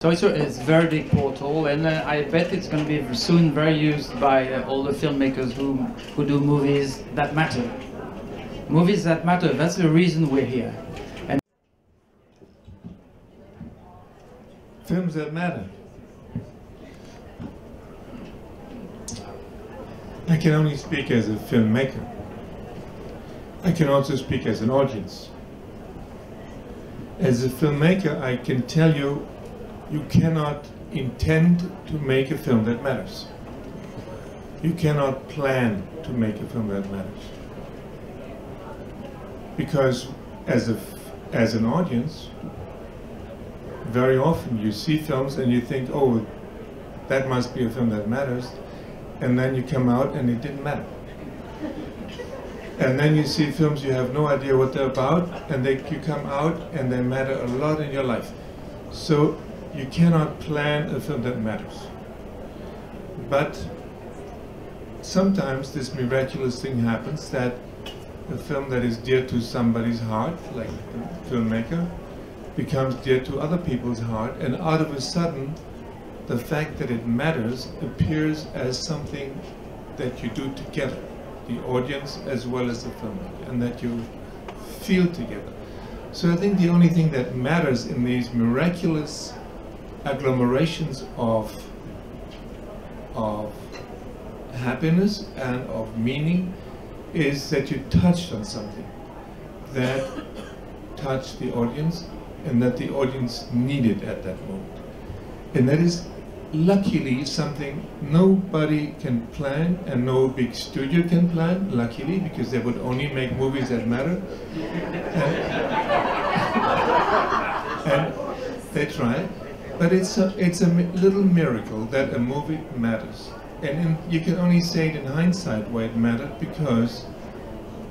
So it's a very big portal, and I bet it's going to be soon very used by all the filmmakers who do movies that matter. Movies that matter, that's the reason we're here. And films that matter. I can only speak as a filmmaker. I can also speak as an audience. As a filmmaker, I can tell you, you cannot intend to make a film that matters. You cannot plan to make a film that matters. Because as an audience, very often you see films and you think, oh, that must be a film that matters, and then you come out and it didn't matter. And then you see films you have no idea what they're about, and you come out and they matter a lot in your life. So you cannot plan a film that matters. But sometimes this miraculous thing happens, that a film that is dear to somebody's heart, like the filmmaker, becomes dear to other people's heart, and out of a sudden the fact that it matters appears as something that you do together, the audience as well as the filmmaker, and that you feel together. So I think the only thing that matters in these miraculous agglomerations of happiness and of meaning is that you touched on something that touched the audience and that the audience needed at that moment. And that is luckily something nobody can plan, and no big studio can plan, luckily, because they would only make movies that matter. And they try. But it's a little miracle that a movie matters. And you can only say it in hindsight why it mattered, because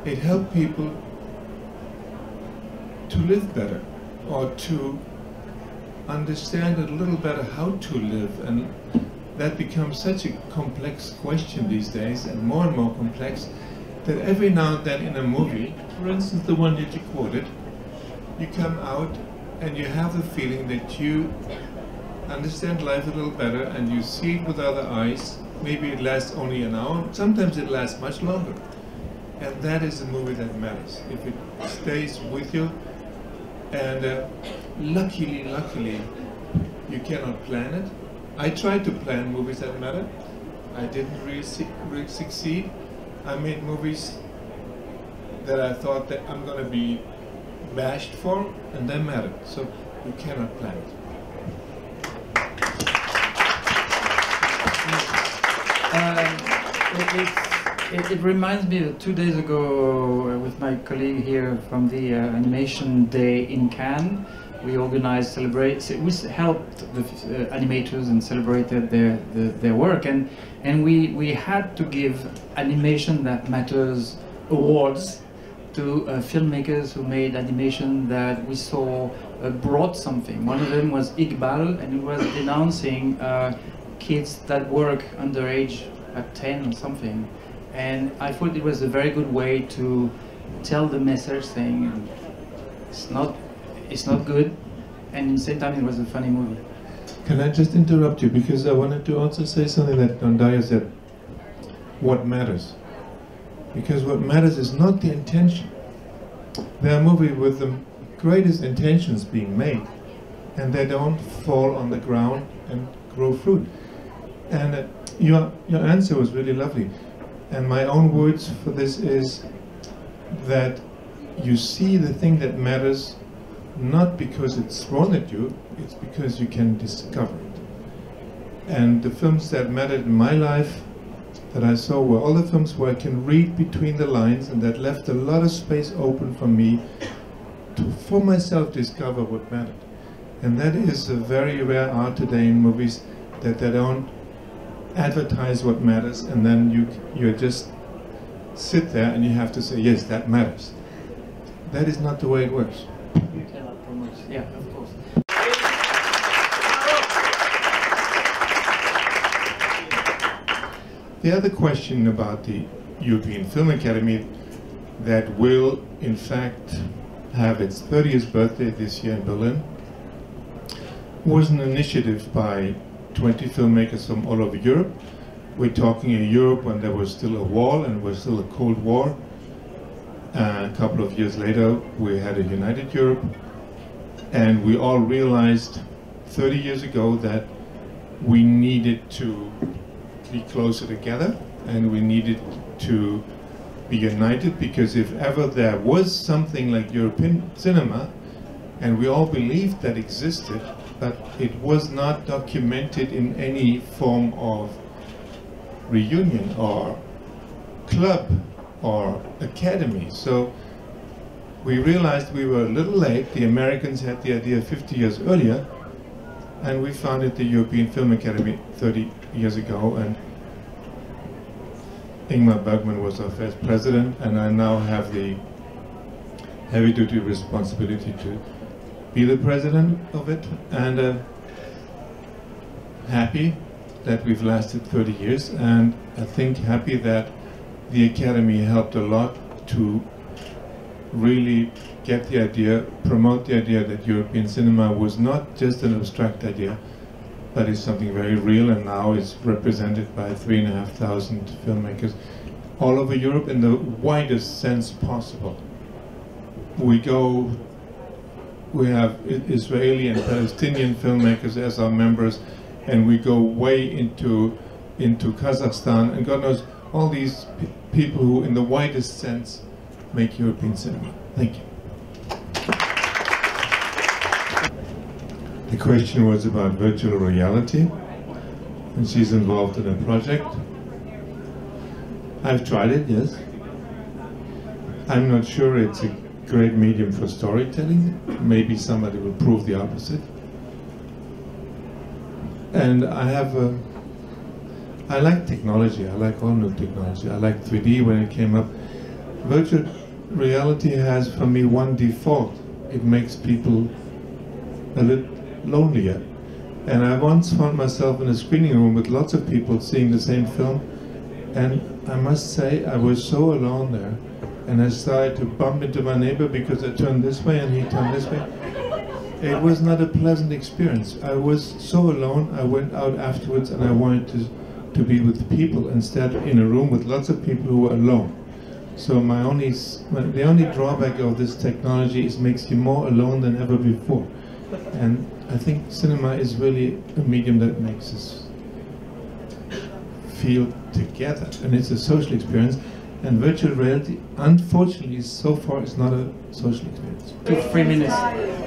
it helped people to live better, or to understand a little better how to live. And that becomes such a complex question these days, and more complex, that every now and then in a movie, for instance the one that you quoted, you come out and you have the feeling that you understand life a little better, and you see it with other eyes. Maybe it lasts only an hour, sometimes it lasts much longer. And that is a movie that matters, if it stays with you. And luckily, you cannot plan it. I tried to plan movies that matter. I didn't really succeed. I made movies that I thought that I'm going to be bashed for, and they mattered. So you cannot plan it. It reminds me of 2 days ago with my colleague here from the Animation Day in Cannes. We organized, we helped the animators and celebrated their work, and we had to give Animation That Matters awards to filmmakers who made animation that we saw brought something. One of them was Iqbal, and he was denouncing kids that work underage at 10 or something. And I thought it was a very good way to tell the message, saying it's not good, and at the same time it was a funny movie. Can I just interrupt you, because I wanted to also say something that Daya said. What matters? Because what matters is not the intention. There are movies with the greatest intentions being made, and they don't fall on the ground and grow fruit. And your answer was really lovely. And my own words for this is that you see the thing that matters not because it's thrown at you, it's because you can discover it. And the films that mattered in my life that I saw were all the films where I can read between the lines, and that left a lot of space open for me to, for myself, discover what mattered. And that is a very rare art today in movies, that they don't advertise what matters, and then you just sit there and you have to say, yes, that matters. That is not the way it works. You cannot promote. Yeah, of course. The other question about the European Film Academy, that will in fact have its 30th birthday this year in Berlin, was an initiative by 20 filmmakers from all over Europe. We're talking in Europe when there was still a wall and was still a Cold War. A couple of years later, we had a united Europe, and we all realized 30 years ago that we needed to be closer together, and we needed to be united, because if ever there was something like European cinema, and we all believed that existed, but it was not documented in any form of reunion or club or academy. So we realized we were a little late. The Americans had the idea 50 years earlier, and we founded the European Film Academy 30 years ago, and Ingmar Bergman was our first president, and I now have the heavy-duty responsibility to be the president of it, and happy that we've lasted 30 years, and I think happy that the Academy helped a lot to really get the idea, promote the idea that European cinema was not just an abstract idea, but is something very real, and now is represented by 3,500 filmmakers all over Europe in the widest sense possible. We have Israeli and Palestinian filmmakers as our members, and we go way into Kazakhstan, and God knows all these people who, in the widest sense, make European cinema. Thank you. The question was about virtual reality, and she's involved in a project. I've tried it, yes. I'm not sure it's a great medium for storytelling. Maybe somebody will prove the opposite. And I like technology. I like all new technology. I like 3D when it came up. Virtual reality has, for me, one default. It makes people a little lonelier. And I once found myself in a screening room with lots of people seeing the same film, and I must say I was so alone there, and I started to bump into my neighbor because I turned this way and he turned this way. It was not a pleasant experience. I was so alone. I went out afterwards and I wanted to be with people instead in a room with lots of people who were alone. So the only drawback of this technology is it makes you more alone than ever before. And I think cinema is really a medium that makes us feel together, and it's a social experience. And virtual reality, unfortunately, so far is not a social experience. 3 minutes. All right.